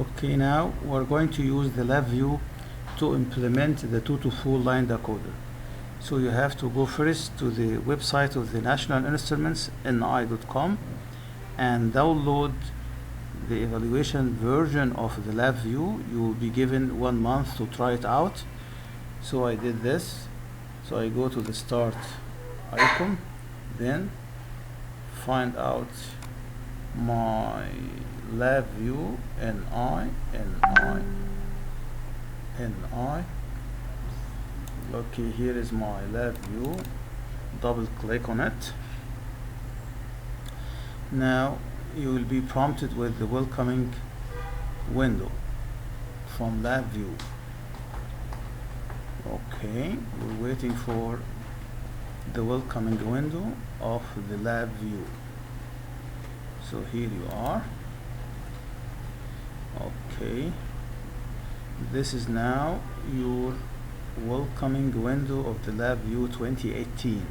Okay, now we're going to use the LabVIEW to implement the 2 to 4 line decoder. So you have to go first to the website of the National Instruments, ni.com, and download the evaluation version of the LabVIEW. You will be given 1 month to try it out. So I did this. So I go to the start icon, then find out my LabVIEW NI. Okay, here is my LabVIEW. Double click on it. Now you will be prompted with the welcoming window from LabVIEW. Okay, we're waiting for the welcoming window of the LabVIEW. So here you are. Okay, this is now your welcoming window of the LabVIEW 2018.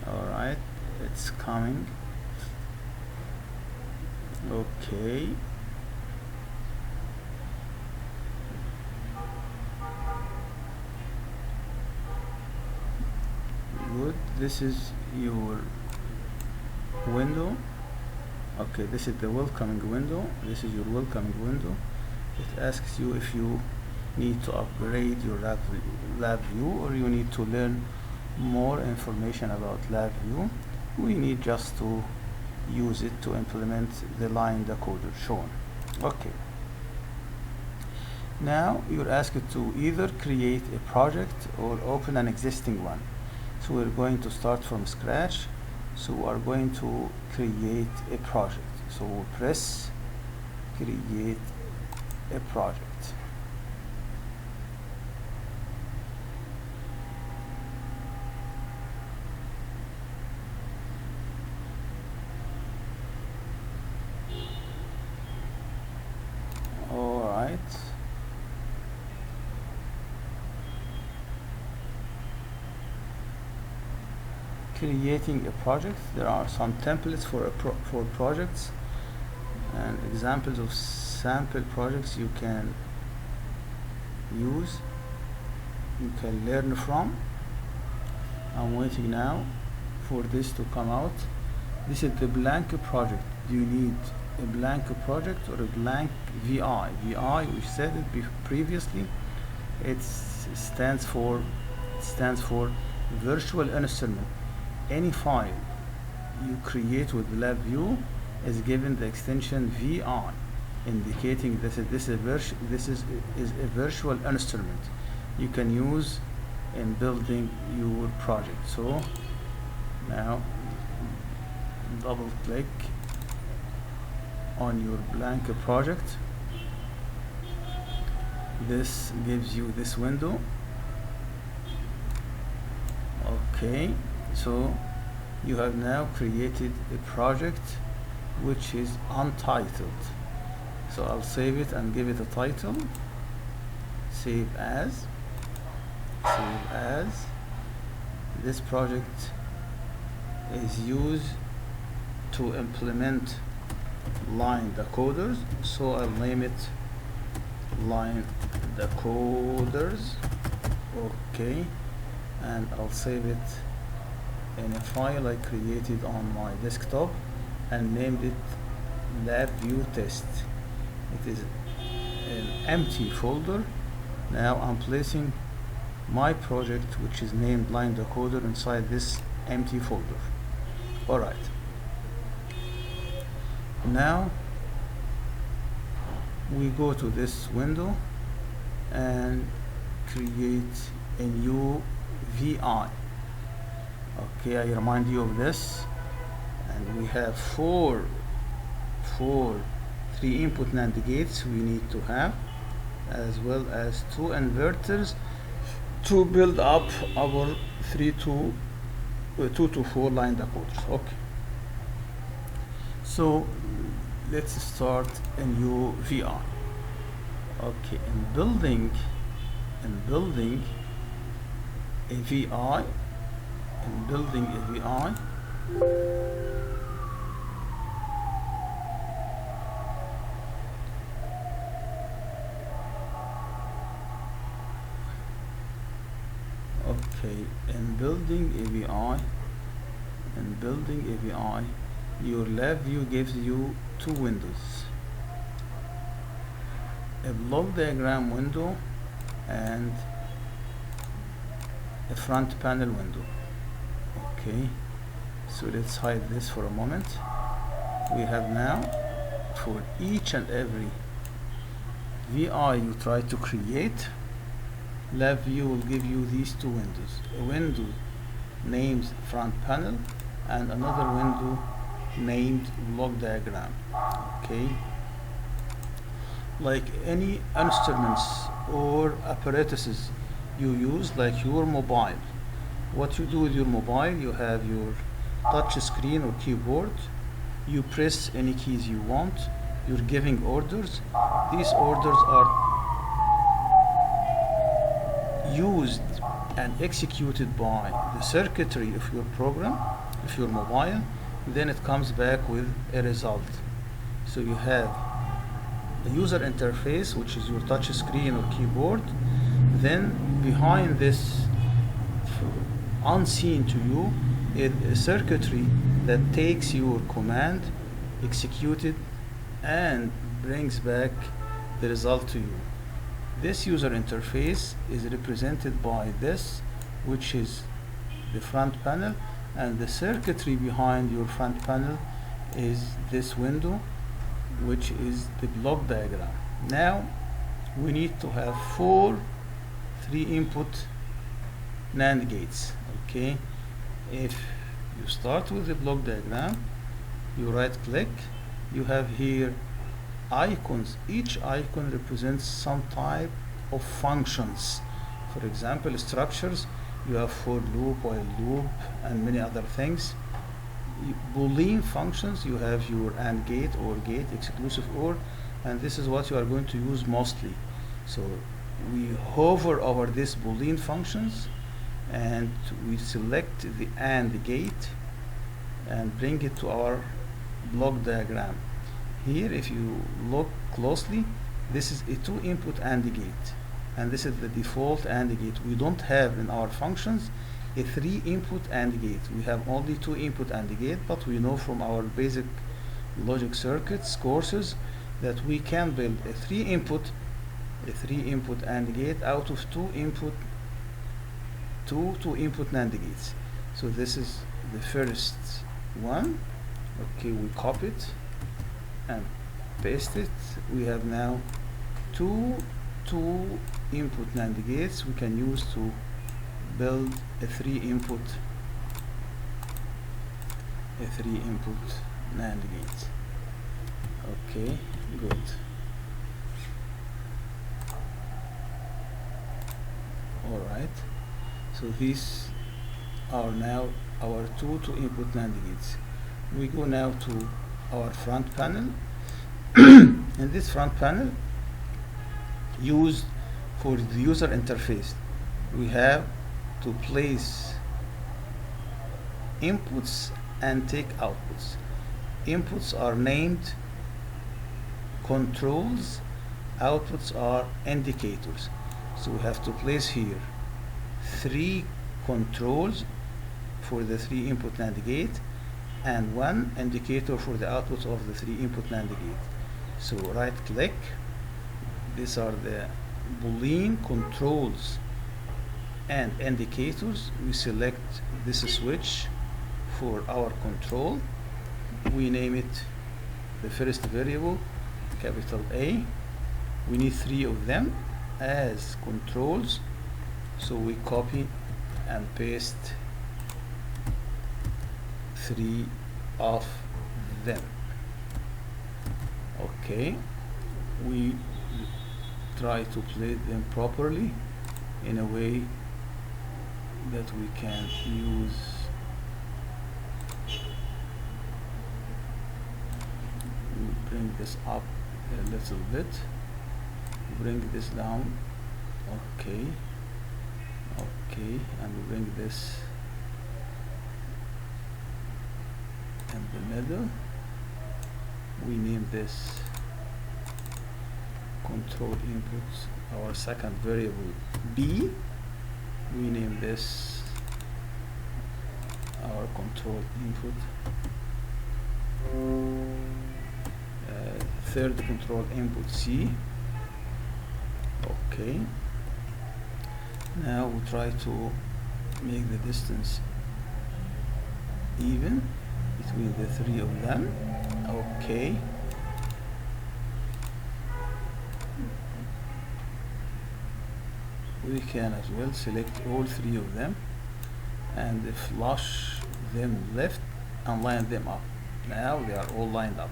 Alright, it's coming. Okay, good. This is your window. Okay, this is the welcoming window. This is your welcoming window. It asks you if you need to upgrade your LabVIEW or you need to learn more information about LabVIEW. We need just to use it to implement the line decoder shown. Okay. Now you're asked to either create a project or open an existing one. So we're going to start from scratch. So we are going to create a project. So we'll press create a project. All right. Creating a project. There are some templates for projects and examples of sample projects you can use, you can learn from. I'm waiting now for this to come out. This is the blank project. Do you need a blank project or a blank VI? VI, we said it previously, it stands for virtual instrument. Any file you create with LabVIEW is given the extension VI, indicating this is a virtual instrument you can use in building your project. So now double click on your blank project. This gives you this window. Okay, so you have now created a project which is untitled. So I'll save it and give it a title. Save as. This project is used to implement line decoders, so I'll name it line decoders. Okay, and I'll save it in a file I created on my desktop and named it LabVIEW test. It is an empty folder. Now I'm placing my project, which is named line decoder, inside this empty folder. Alright, now we go to this window and create a new VI. Okay, I remind you of this, and we have four 3 input NAND gates we need to have, as well as 2 inverters to build up our 2 to 4 line decoders. Okay, so let's start a new VI. Okay, in building a VI, Okay, in building API, your LabVIEW gives you two windows, a block diagram window and a front panel window. Okay, so let's hide this for a moment. We have now, for each and every VI you try to create, LabVIEW will give you these two windows, a window named front panel and another window named block diagram. Okay, like any instruments or apparatuses you use, like your mobile, what you do with your mobile, you have your touch screen or keyboard, you press any keys you want, you're giving orders. These orders are used and executed by the circuitry of your program, of your mobile, then it comes back with a result. So you have a user interface, which is your touch screen or keyboard. Then behind this, unseen to you, is a circuitry that takes your command, executed, and brings back the result to you. This user interface is represented by this, which is the front panel, and the circuitry behind your front panel is this window, which is the block diagram. Now we need to have 4 3-input NAND gates. Okay, if you start with the block diagram, you right click, you have here icons. Each icon represents some type of functions. For example, structures, you have for loop, while loop, and many other things. Boolean functions, you have your AND gate, OR gate, exclusive OR, and this is what you are going to use mostly. So we hover over these Boolean functions and we select the AND gate and bring it to our block diagram. Here, if you look closely, this is a 2-input AND gate, and this is the default AND gate. We don't have in our functions a 3-input AND gate. We have only 2-input AND gate, but we know from our basic logic circuits courses that we can build a 3-input AND gate out of 2-input NAND gates. So this is the first one. Okay, we copy it and paste it. We have now two input NAND gates we can use to build a 3-input NAND gate. Okay, good. All right, so these are now our 2-input NAND gates. We go now to our front panel. In this front panel, used for the user interface, we have to place inputs and take outputs. Inputs are named controls, outputs are indicators. So we have to place here 3 controls for the 3-input NAND gate and 1 indicator for the output of the 3-input NAND gate. So right click, these are the Boolean controls and indicators. We select this switch for our control. We name it the first variable, capital A. We need 3 of them as controls, so we copy and paste 3 of them. Okay, we try to place them properly in a way that we can use we bring this up a little bit, bring this down. Okay, and we bring this in the middle. We name this control inputs, our second variable B, we name this our control input, third control input C. Okay, now we try to make the distance even between the three of them. Okay, we can as well select all three of them and flush them left and line them up. Now they are all lined up.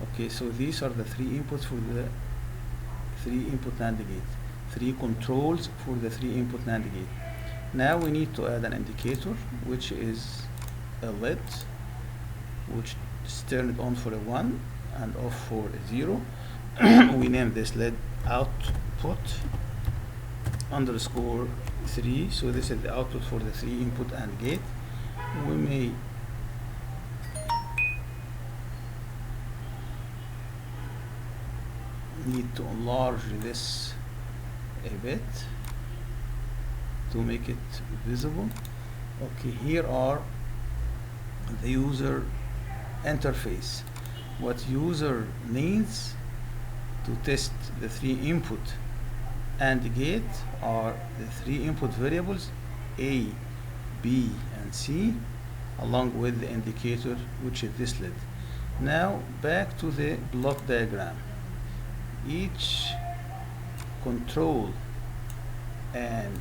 Okay, so these are the three inputs for the three input NAND gate, three controls for the three input NAND gate. Now we need to add an indicator, which is a LED, which is turned on for a 1 and off for a 0. We name this LED output underscore 3. So this is the output for the three input AND gate. We may need to enlarge this a bit to make it visible. Okay, here are the user interface. What user needs to test the three input AND gate are the three input variables A, B, and C, along with the indicator, which is this LED. Now back to the block diagram. Each control and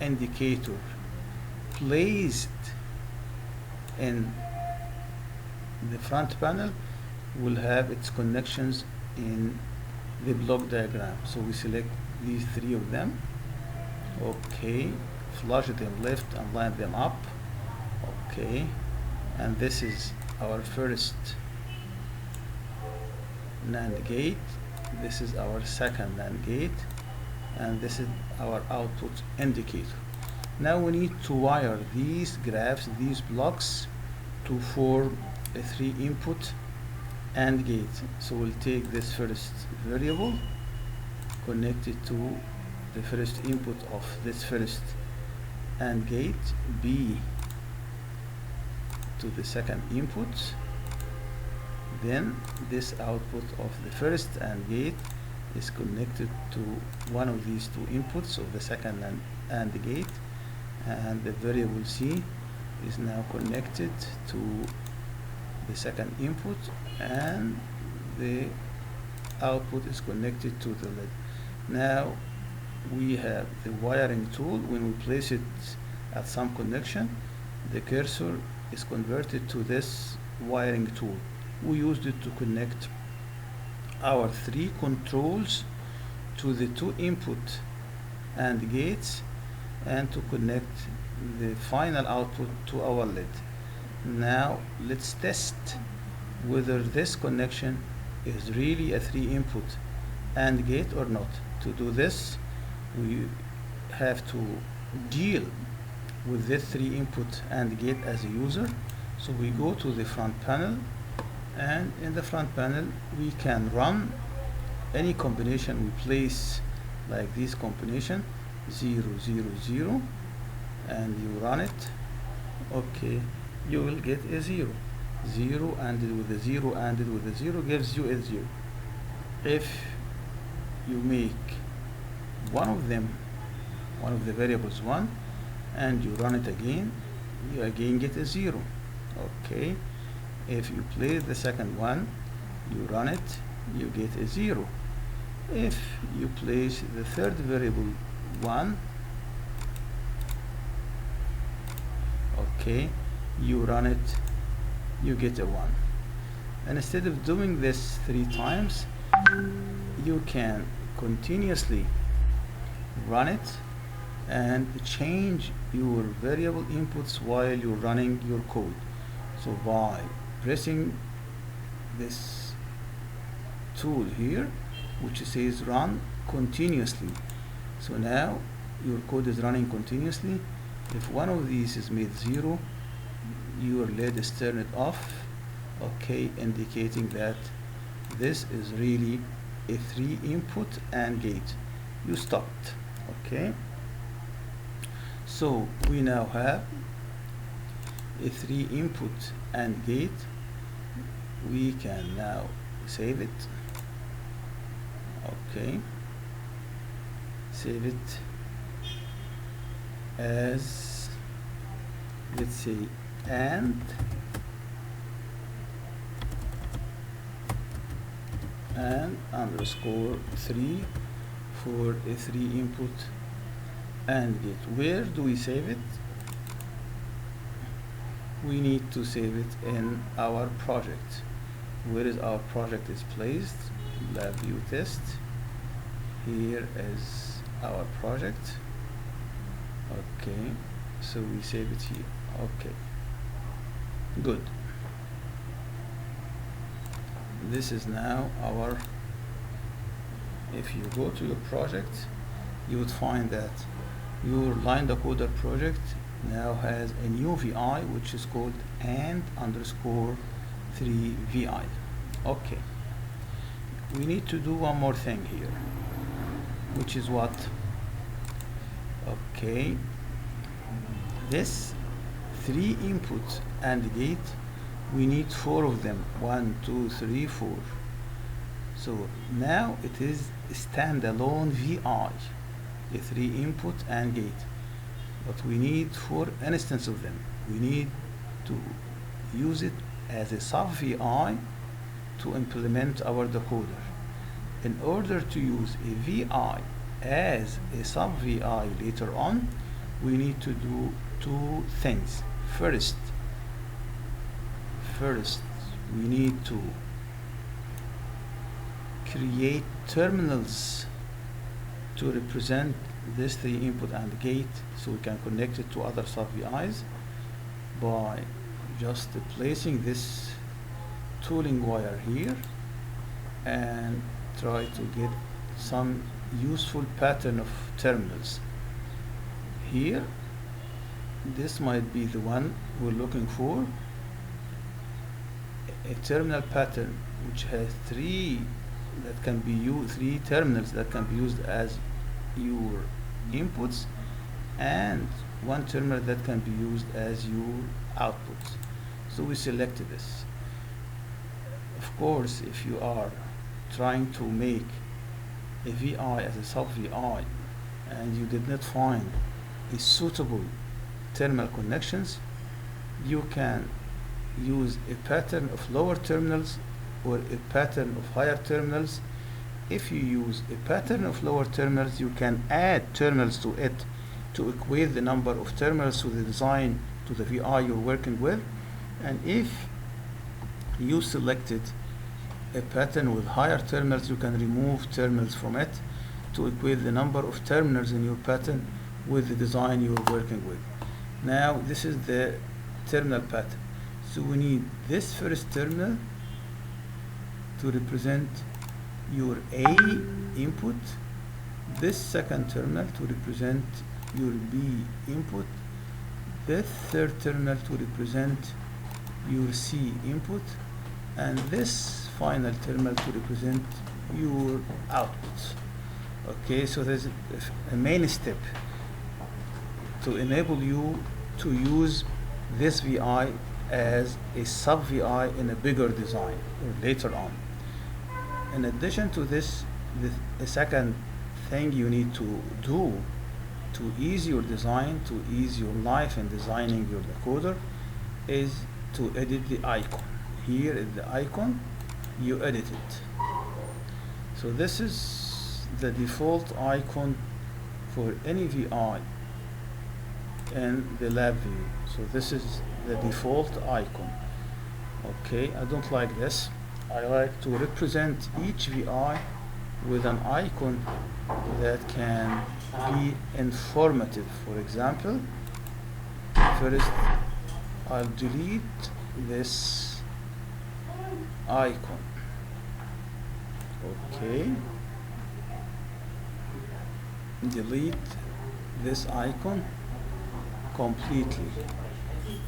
indicator placed in the front panel will have its connections in the block diagram. So we select these three of them. Okay, flush them left and line them up. Okay, and this is our first NAND gate, this is our second NAND gate, and this is our output indicator. Now we need to wire these graphs, these blocks, to form a three input AND gate. So we'll take this first variable, connect it to the first input of this first AND gate, B to the second input. Then this output of the first AND gate is connected to one of these two inputs of the second AND gate, and the variable C is now connected to the second input, and the output is connected to the LED. Now we have the wiring tool. When we place it at some connection, the cursor is converted to this wiring tool. We used it to connect our three controls to the two input AND gates, and to connect the final output to our LED. Now let's test whether this connection is really a three input AND gate or not. To do this, we have to deal with this three input AND gate as a user. So we go to the front panel, and in the front panel we can run any combination we place, like this combination 0 0 0, and you run it. Okay, you will get a 0. 0 ANDed with a 0 ANDed with a 0 gives you a 0. If you make one of them, one of the variables 1, and you run it again, you again get a 0. Okay, if you place the second one, you run it, you get a 0. If you place the third variable 1, okay, you run it, you get a 1. And instead of doing this 3 times, you can continuously run it and change your variable inputs while you're running your code. So by pressing this tool here, which says run continuously, so now your code is running continuously. If one of these is made 0, your LED is turned off, okay, indicating that this is really a 3 input AND gate. You stopped. Okay, So we now have a 3 input AND gate. We can now save it. Okay, save it as, let's say, AND underscore 3 for a 3 input AND gate. Where do we save it? We need to save it in our project. Where is our project is placed? LabVIEW test. Here is our project. Okay, so we save it here. Okay, good. This is now our, if you go to your project, you would find that your line decoder project now has a new VI, which is called AND underscore 3 VI. Okay, we need to do one more thing here, which is what? Okay, this 3 input AND gate, we need 4 of them. 1, 2, 3, 4. So now it is a standalone VI, a 3 input AND gate, but we need 4 instances of them. We need to use it as a sub VI to implement our decoder. In order to use a VI as a sub VI later on, we need to do 2 things. First, we need to create terminals to represent this 3 input AND gate, so we can connect it to other sub VIs by just placing this tooling wire here and try to get some useful pattern of terminals. Here, this might be the one we're looking for, a terminal pattern which has 3 that can be used, 3 terminals that can be used as your inputs, and 1 terminal that can be used as your outputs. So we selected this. Of course, if you are trying to make a VI as a sub VI and you did not find a suitable terminal connections, you can use a pattern of lower terminals or a pattern of higher terminals. If you use a pattern of lower terminals, you can add terminals to it to equate the number of terminals to the design, to the VI you're working with. And if you selected a pattern with higher terminals, you can remove terminals from it to equate the number of terminals in your pattern with the design you're working with. Now this is the terminal pattern. So we need this first terminal to represent your A input, this second terminal to represent your B input, this third terminal to represent your C input, and this final terminal to represent your output. Okay, so there's a main step to enable you to use this VI as a sub VI in a bigger design or later on. In addition to this, the second thing you need to do to ease your design, to ease your life in designing your decoder, is to edit the icon. Here is the icon, you edit it. So this is the default icon for any VI in the LabVIEW. So this is the default icon. Okay, I don't like this. I like to represent each VI with an icon that can be informative. For example, first I'll delete this icon. Okay, delete this icon completely.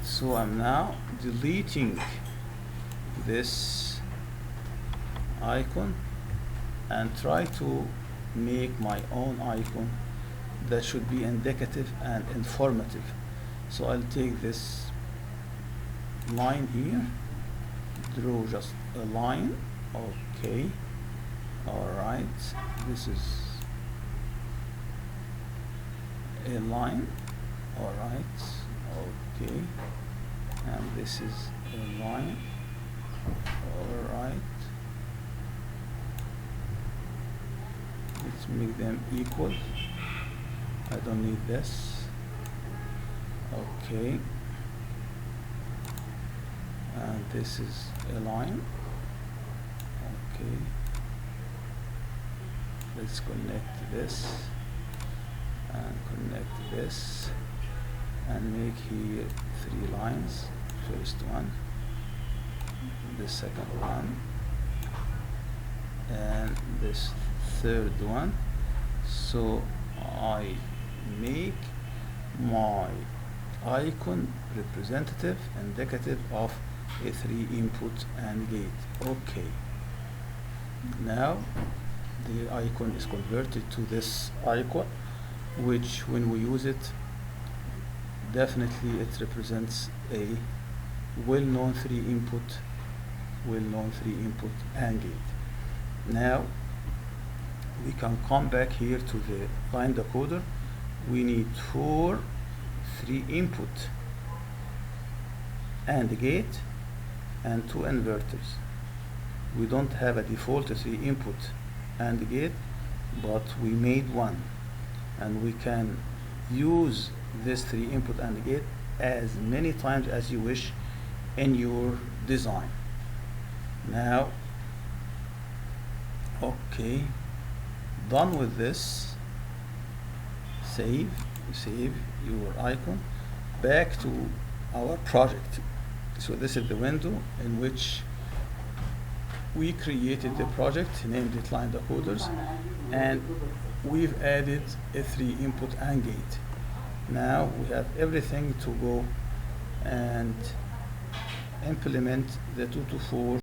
So I'm now deleting this icon and try to make my own icon that should be indicative and informative. So I'll take this line here, draw just a line. Okay, all right, this is a line. All right, okay, and this is a line. All right, let's make them equal. I don't need this. Okay, and this is a line. Okay, let's connect this and connect this and make here 3 lines. First one, the second one, and this third one. So I make my icon representative, indicative of a 3 input AND gate. Okay, now the icon is converted to this icon, which when we use it, definitely it represents a well-known 3 input AND gate. Now we can come back here to the line decoder. We need 4 3 input AND gate and 2 inverters. We don't have a default 3 input AND gate, but we made one, and we can use this 3 input AND gate as many times as you wish in your design. Now, okay, done with this. Save your icon. Back to our project. So this is the window in which we created the project, named it line decoders, and we've added a 3 input AND gate. Now we have everything to go and implement the 2 to 4